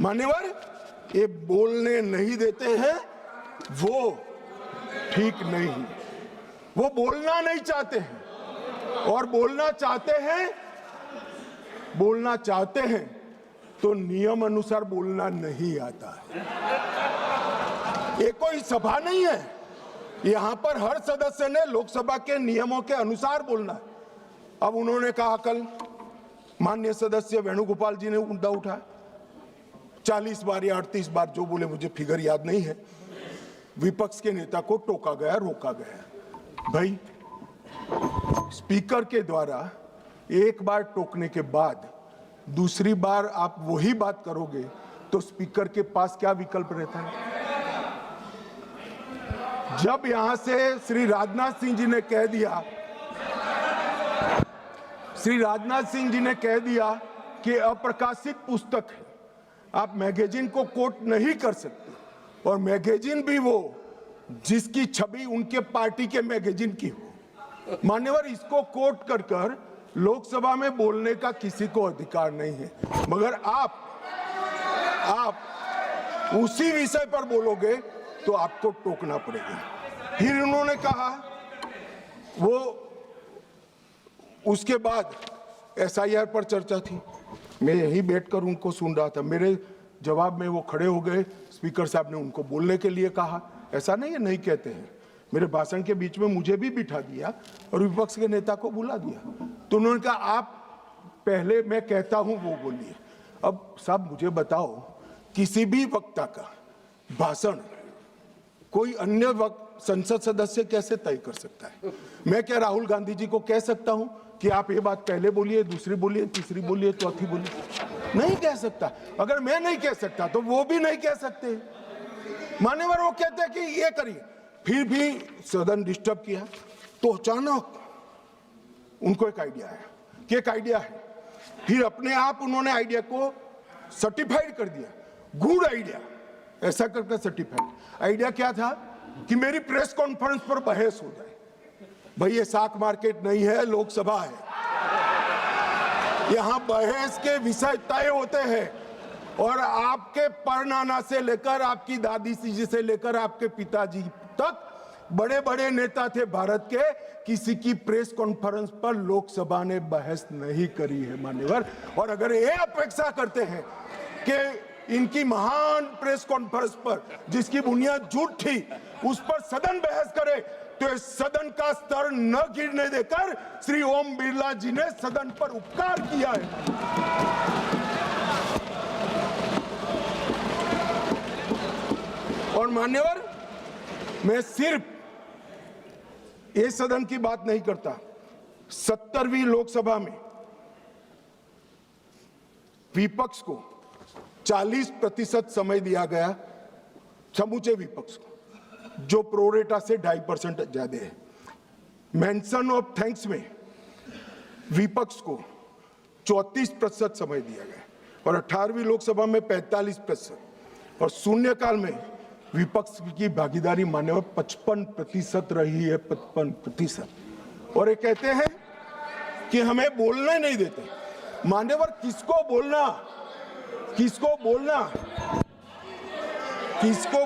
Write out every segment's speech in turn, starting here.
मान्यवर, ये बोलने नहीं देते हैं, वो ठीक नहीं। वो बोलना नहीं चाहते हैं, और बोलना चाहते हैं तो नियम अनुसार बोलना नहीं आता है। ये कोई सभा नहीं है, यहां पर हर सदस्य ने लोकसभा के नियमों के अनुसार बोलना है। अब उन्होंने कहा, कल माननीय सदस्य वेणुगोपाल जी ने मुद्दा उठाया, 40 बार या 38 बार जो बोले, मुझे फिगर याद नहीं है, विपक्ष के नेता को टोका गया, रोका गया। भाई, स्पीकर के द्वारा एक बार टोकने के बाद दूसरी बार आप वही बात करोगे तो स्पीकर के पास क्या विकल्प रहता है? जब यहां से श्री राजनाथ सिंह जी ने कह दिया कि अप्रकाशित पुस्तक है, आप मैगजीन को कोट नहीं कर सकते, और मैगजीन भी वो जिसकी छवि उनके पार्टी के मैगजीन की हो। मान्यवर, इसको कोट कर लोकसभा में बोलने का किसी को अधिकार नहीं है, मगर आप उसी विषय पर बोलोगे तो आपको टोकना पड़ेगा। फिर उन्होंने कहा, वो उसके बाद SIR पर चर्चा थी, मैं यहीं बैठकर उनको सुन रहा था। मेरे जवाब में वो खड़े हो गए, स्पीकर साहब ने उनको बोलने के लिए कहा। ऐसा नहीं है, नहीं कहते हैं। मेरे भाषण के बीच में मुझे भी बिठा दिया और विपक्ष के नेता को बुला दिया। तो उन्होंने कहा, आप पहले मैं कहता हूं वो बोलिए। अब साहब मुझे बताओ, किसी भी वक्ता का भाषण कोई अन्य वक्त संसद सदस्य कैसे तय कर सकता है? मैं क्या राहुल गांधी जी को कह सकता हूं कि आप ये बात पहले बोलिए, दूसरी बोलिए, तीसरी बोलिए, चौथी बोलिए? नहीं कह सकता। अगर मैं नहीं कह सकता तो वो भी नहीं कह सकते। मान्यवर, वो कहते हैं कि ये करिए। फिर भी सदन डिस्टर्ब किया तो अचानक उनको एक आइडिया है कि एक आइडिया है। फिर अपने आप उन्होंने आइडिया को सर्टिफाइड कर दिया, गुड आइडिया, ऐसा करके सर्टिफाइड। आइडिया क्या था कि मेरी प्रेस कॉन्फ्रेंस पर बहस हो जाए। भाई, ये साख मार्केट नहीं है, लोकसभा है। यहां बहस के विषय तय होते हैं, और आपके परनाना से लेकर आपकी दादी जी से लेकर आपके पिताजी तक बड़े बड़े नेता थे भारत के, किसी की प्रेस कॉन्फ्रेंस पर लोकसभा ने बहस नहीं करी है मान्यवर। और अगर ये अपेक्षा करते हैं कि इनकी महान प्रेस कॉन्फ्रेंस पर जिसकी बुनियाद झूठ थी, उस पर सदन बहस करे, तो इस सदन का स्तर न गिरने देकर श्री ओम बिरला जी ने सदन पर उपकार किया है। और मान्यवर, मैं सिर्फ इस सदन की बात नहीं करता, 70वीं लोकसभा में विपक्ष को 40% समय दिया गया, समूचे विपक्ष को, जो प्रोरेटा से 2.5% ज्यादा है। मेंशन ऑफ थैंक्स में विपक्ष को 34% समय दिया गया, और 18वीं लोकसभा में 45%, और शून्यकाल में विपक्ष की भागीदारी मान्यवर 55% रही है, 55%। और ये कहते हैं कि हमें बोलने नहीं देते। मान्यवर, किसको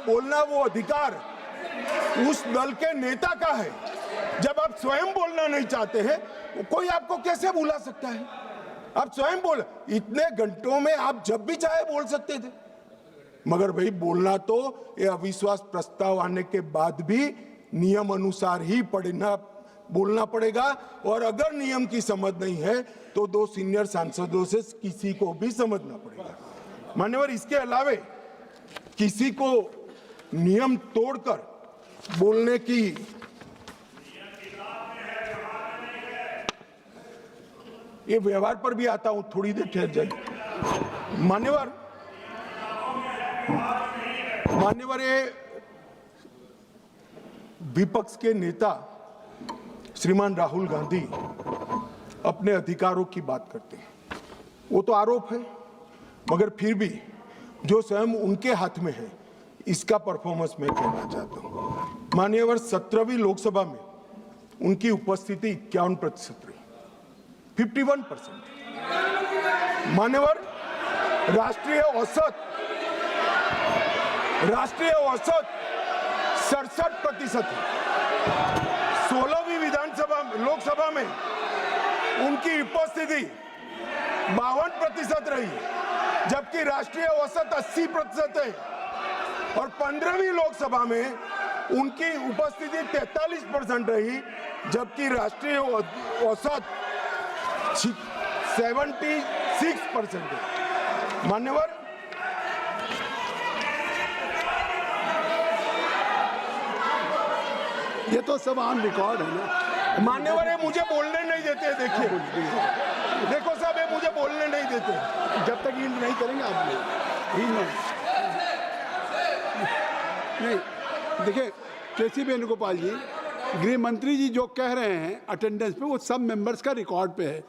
बोलना वो अधिकार उस दल के नेता का है। जब आप स्वयं बोलना नहीं चाहते हैं, कोई आपको कैसे बुला सकता है? आप स्वयं बोल, इतने घंटों में आप जब भी चाहे बोल सकते थे, मगर भाई बोलना तो ये अविश्वास प्रस्ताव आने के बाद भी नियम अनुसार ही बोलना पड़ेगा। और अगर नियम की समझ नहीं है तो 2 सीनियर सांसदों से किसी को भी समझना पड़ेगा। मान्यवर, इसके अलावे किसी को नियम तोड़कर बोलने की ये व्यवहार पर भी आता हूं, थोड़ी देर ठहर जाइए। मान्यवर, ये विपक्ष के नेता श्रीमान राहुल गांधी अपने अधिकारों की बात करते हैं, वो तो आरोप है, मगर फिर भी जो स्वयं उनके हाथ में है, इसका परफॉर्मेंस मैं कहना चाहता हूं। मान्यवर, 17वीं लोकसभा में उनकी उपस्थिति 51% रही, 51%। मान्यवर, राष्ट्रीय औसत राष्ट्रीय औसत 67% है। 16वीं विधानसभा लोकसभा में उनकी उपस्थिति 52% रही, जबकि राष्ट्रीय औसत 80% है। और 15वीं लोकसभा में उनकी उपस्थिति 43% रही, जबकि राष्ट्रीय औसत 76% है। मान्यवर, ये तो सब ऑन रिकॉर्ड है ना। मान्यवर, ये मुझे बोलने नहीं देते। देखिए, देखो साहब, ये मुझे बोलने नहीं देते। जब तक ये नहीं करेंगे आप लोग नहीं। देखिए केसी वेणुगोपाल जी, गृह मंत्री जी जो कह रहे हैं अटेंडेंस पे, वो सब मेंबर्स का रिकॉर्ड पे है।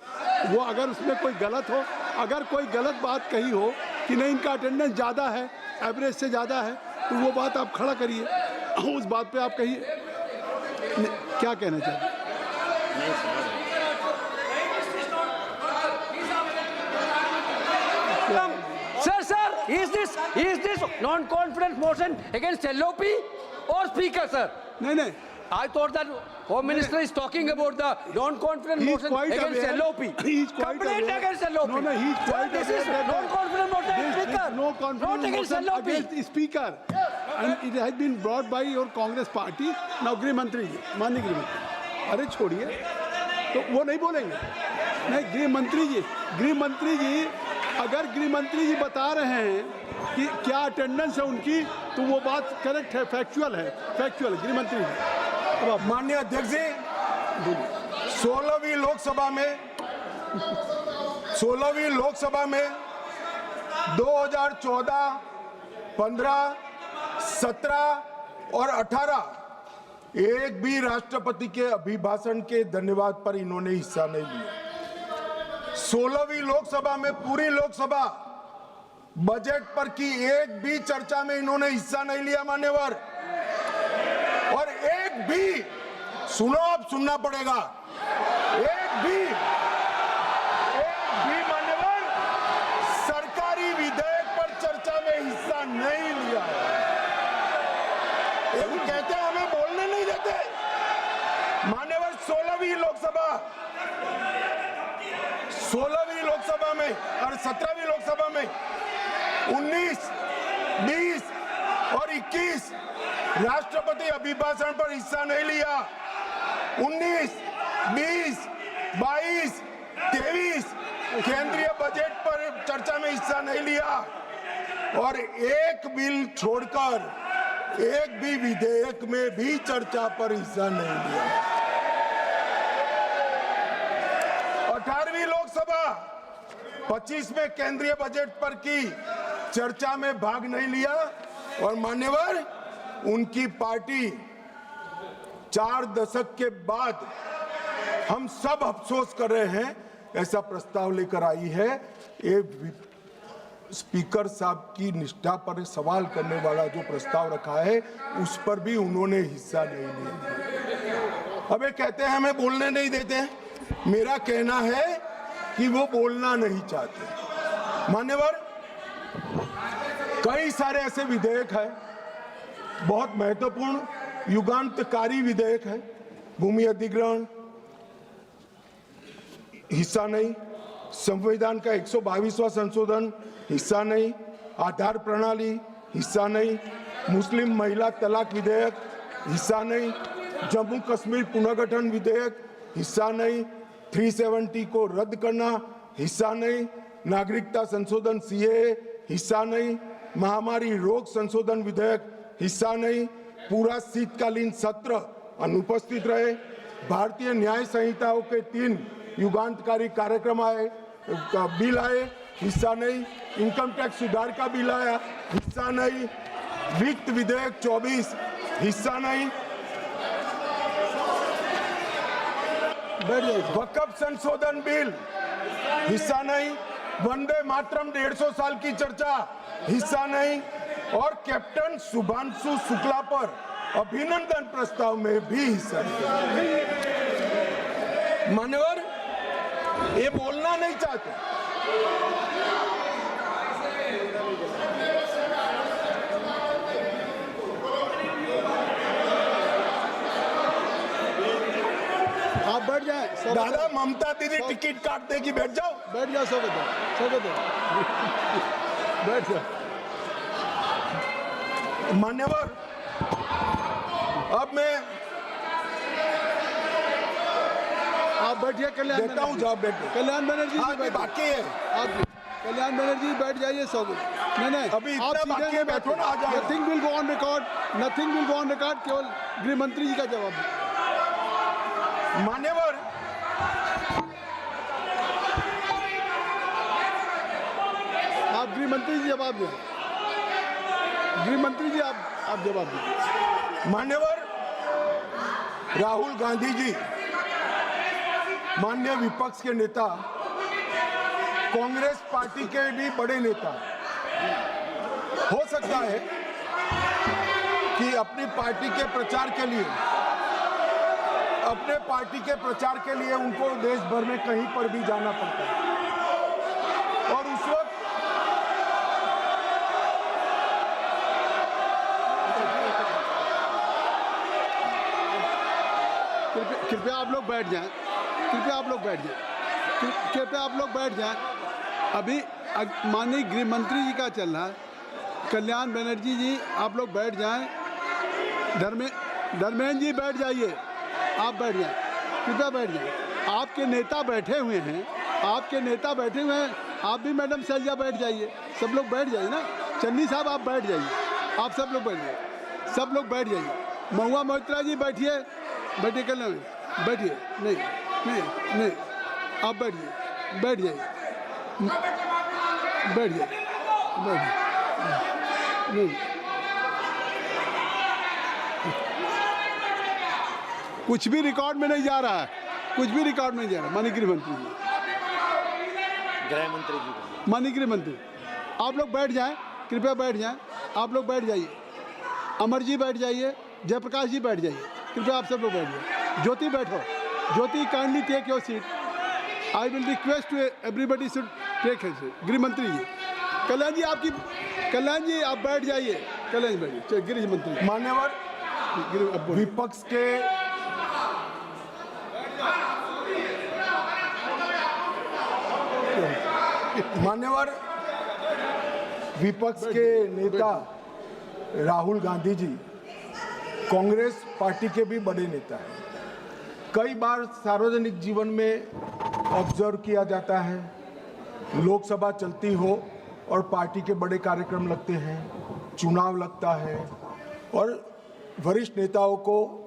वो अगर उसमें कोई गलत हो, अगर कोई गलत बात कही हो कि नहीं इनका अटेंडेंस ज़्यादा है, एवरेज से ज़्यादा है, तो वो बात आप खड़ा करिए, उस बात पे आप कहिए क्या कहना चाहते हैं। Sir, is this non-confidence motion against LOP or Speaker, sir? नहीं, I thought that Home Minister is talking about the non-confidence motion against LOP. He's quite Complaint aware. against LOP. No, he's quite This aware is that non-confidence motion against this Speaker. no confidence Not against motion LOP. against the Speaker, and it has been brought by your Congress party. Now गृह मंत्री जी, माननीय गृह मंत्री, अरे छोड़िए, तो वो नहीं बोलेंगे। नहीं, गृह मंत्री जी अगर गृह मंत्री जी बता रहे हैं कि क्या अटेंडेंस है उनकी, तो वो बात करेक्ट है, फैक्चुअल है गृह मंत्री जी। अब माननीय अध्यक्ष जी, 16वीं लोकसभा में 2014, 15, 17 और 18 एक भी राष्ट्रपति के अभिभाषण के धन्यवाद पर इन्होंने हिस्सा नहीं लिया। 16वीं लोकसभा में पूरी लोकसभा बजट पर की एक भी चर्चा में इन्होंने हिस्सा नहीं लिया मान्यवर। और एक भी, सुनो, अब सुनना पड़ेगा, एक भी मान्यवर सरकारी विधेयक पर चर्चा में हिस्सा नहीं लिया है। वो कहते हैं हमें बोलने नहीं देते। मान्यवर, 16वीं लोकसभा में और 17वीं लोकसभा में 19, 20 और 21 राष्ट्रपति अभिभाषण पर हिस्सा नहीं लिया। 19, 20, 22, 23 केंद्रीय बजट पर चर्चा में हिस्सा नहीं लिया। और एक बिल छोड़कर एक भी विधेयक में भी चर्चा पर हिस्सा नहीं लिया। 18वीं लोकसभा 25 में केंद्रीय बजट पर की चर्चा में भाग नहीं लिया। और मान्यवर, उनकी पार्टी 4 दशक के बाद हम सब अफसोस कर रहे हैं, ऐसा प्रस्ताव लेकर आई है। ये स्पीकर साहब की निष्ठा पर सवाल करने वाला जो प्रस्ताव रखा है, उस पर भी उन्होंने हिस्सा नहीं लिया। अब ये कहते हैं हमें बोलने नहीं देते। मेरा कहना है कि वो बोलना नहीं चाहते। मान्यवर, कई सारे ऐसे विधेयक हैं, बहुत महत्वपूर्ण युगांतकारी विधेयक है। भूमि अधिग्रहण हिस्सा नहीं, संविधान का 122वां संशोधन हिस्सा नहीं, आधार प्रणाली हिस्सा नहीं, मुस्लिम महिला तलाक विधेयक हिस्सा नहीं, जम्मू कश्मीर पुनर्गठन विधेयक हिस्सा नहीं, 370 को रद्द करना हिस्सा नहीं, नागरिकता संशोधन सीएए हिस्सा नहीं, महामारी रोग संशोधन विधेयक हिस्सा नहीं, पूरा शीतकालीन सत्र अनुपस्थित रहे, भारतीय न्याय संहिताओं के 3 युगांतकारी कार्यक्रम बिल आए, हिस्सा नहीं, इनकम टैक्स सुधार का बिल आया, हिस्सा नहीं, वित्त विधेयक 24 हिस्सा नहीं, वक्फ संशोधन बिल हिस्सा नहीं, वंदे मातरम 150 साल की चर्चा हिस्सा नहीं, और कैप्टन शुभांशु शुक्ला पर अभिनंदन प्रस्ताव में भी हिस्सा नहीं। मान्यवर, ये बोलना नहीं चाहते। जाए। दादा ममता दीदी टिकट काट देगी, बैठ जाओ। बैठ जाओ, स्वागत है, स्वागत है। बैठ जाओ। मान्यवर, अब मैं आप बैठिए, कल्याण देता हूँ जवाब, बैठो। कल्याण बनर्जी जी हाँ, बैठिए। बाकी है। आप कल्याण बनर्जी बैठ जाइए, स्वागत। नहीं अभी इतना बाकी है, बैठो ना, आ जाएगा। Nothing will go on record, nothing will go on record, केवल गृह मंत्री जी का जवाब है। मान्यवर, आप गृह मंत्री जी जवाब दें। गृह मंत्री जी आप जवाब दें। मान्यवर, राहुल गांधी जी माननीय विपक्ष के नेता, कांग्रेस पार्टी के भी बड़े नेता, हो सकता है कि अपनी पार्टी के प्रचार के लिए उनको देश भर में कहीं पर भी जाना पड़ता है, और उस वक्त कृपया आप लोग बैठ जाएं, कृपया आप लोग बैठ जाएं, कृपया आप लोग बैठ जाएं। अभी माननीय गृह मंत्री जी का चल रहा है। कल्याण बनर्जी जी आप लोग बैठ जाएं। धर्मेंद्र जी बैठ जाइए, आप बैठ जाएं, कृपया बैठ जाएं। आपके नेता बैठे हुए हैं, आपके नेता बैठे हुए हैं। आप भी मैडम सैलजा बैठ जाइए, सब लोग बैठ जाइए ना। चन्नी साहब आप बैठ जाइए, आप सब लोग बैठ जाइए, सब लोग बैठ जाइए। महुआ मोहित्रा जी बैठिए, बैठिए, कल्याण बैठिए। नहीं नहीं नहीं, आप बैठिए, बैठ जाइए, बैठ जाइए, बैठ नहीं, कुछ भी रिकॉर्ड में नहीं जा रहा है, कुछ भी रिकॉर्ड में नहीं जा रहा। माननीय गृह मंत्री जी, गृह मंत्री जी, माननीय गृह मंत्री, आप लोग बैठ जाएं, कृपया बैठ जाएं, आप लोग बैठ जाइए। अमर जी बैठ जाइए, जयप्रकाश जी बैठ जाइए, कृपया आप सब लोग बैठ जाइए। ज्योति बैठो, Jyoti kindly take your seat. I will request to everybody should take his seat. गृह मंत्री जी, कल्याण जी आप बैठ जाइए, कल्याण जी बैठिए। गृह मंत्री, मान्यवर, विपक्ष के नेता राहुल गांधी जी कांग्रेस पार्टी के भी बड़े नेता हैं। कई बार सार्वजनिक जीवन में ऑब्जर्व किया जाता है, लोकसभा चलती हो और पार्टी के बड़े कार्यक्रम लगते हैं, चुनाव लगता है, और वरिष्ठ नेताओं को,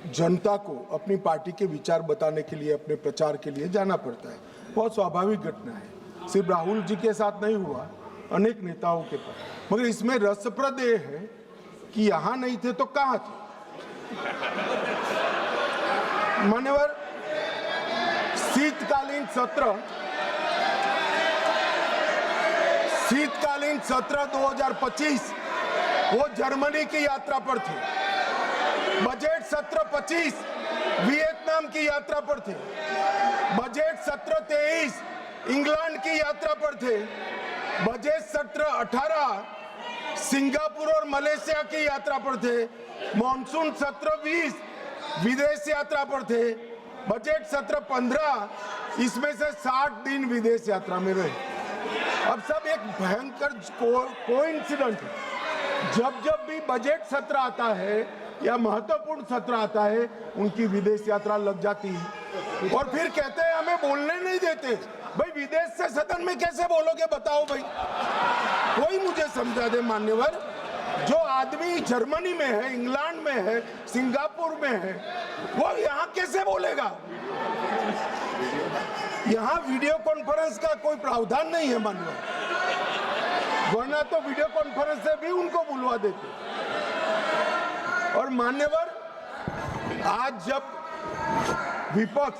जनता को अपनी पार्टी के विचार बताने के लिए, अपने प्रचार के लिए जाना पड़ता है। बहुत स्वाभाविक घटना है, सिर्फ राहुल जी के साथ नहीं हुआ, अनेक नेताओं के पास। मगर इसमें रसप्रद ये है कि यहाँ नहीं थे तो कहाँ थे। मान्यवर, शीतकालीन सत्र 2025 वो जर्मनी की यात्रा पर थे। बजट सत्र 25 वियतनाम की यात्रा पर थे। बजट सत्र 23 इंग्लैंड की यात्रा पर थे। बजट सत्र 18 सिंगापुर और मलेशिया की यात्रा पर थे। मॉनसून सत्र 20 विदेश यात्रा पर थे। बजट सत्र 15 इसमें से 60 दिन विदेश यात्रा में रहे। अब सब एक भयंकर कोइंसिडेंट है। जब भी बजट सत्र आता है या महत्वपूर्ण सत्र आता है, उनकी विदेश यात्रा लग जाती है, और फिर कहते हैं हमें बोलने नहीं देते। भाई विदेश से सदन में कैसे बोलोगे, बताओ भाई, कोई मुझे समझा दे। मान्यवर, जो आदमी जर्मनी में है, इंग्लैंड में है, सिंगापुर में है, वो यहाँ कैसे बोलेगा? यहाँ वीडियो कॉन्फ्रेंस का कोई प्रावधान नहीं है मान्यवर, वरना तो वीडियो कॉन्फ्रेंस से भी उनको बुलवा देते। और मान्यवर, आज जब विपक्ष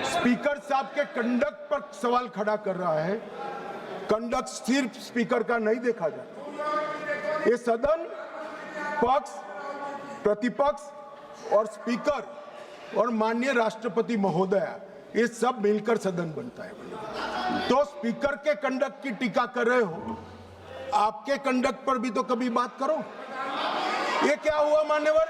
स्पीकर साहब के कंडक्ट पर सवाल खड़ा कर रहा है, कंडक्ट सिर्फ स्पीकर का नहीं देखा जाता, ये सदन पक्ष, प्रतिपक्ष और स्पीकर और माननीय राष्ट्रपति महोदया, ये सब मिलकर सदन बनता है। तो स्पीकर के कंडक्ट की टीका कर रहे हो, आपके कंडक्ट पर भी तो कभी बात करो। ये क्या हुआ मान्यवर?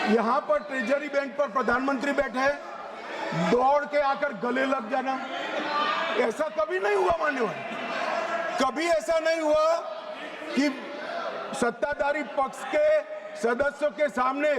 यहाँ पर ट्रेजरी बैंक पर प्रधानमंत्री बैठे हैं, दौड़ के आकर गले लग जाना, ऐसा कभी नहीं हुआ मान्यवर। कभी ऐसा नहीं हुआ कि सत्ताधारी पक्ष के सदस्यों के सामने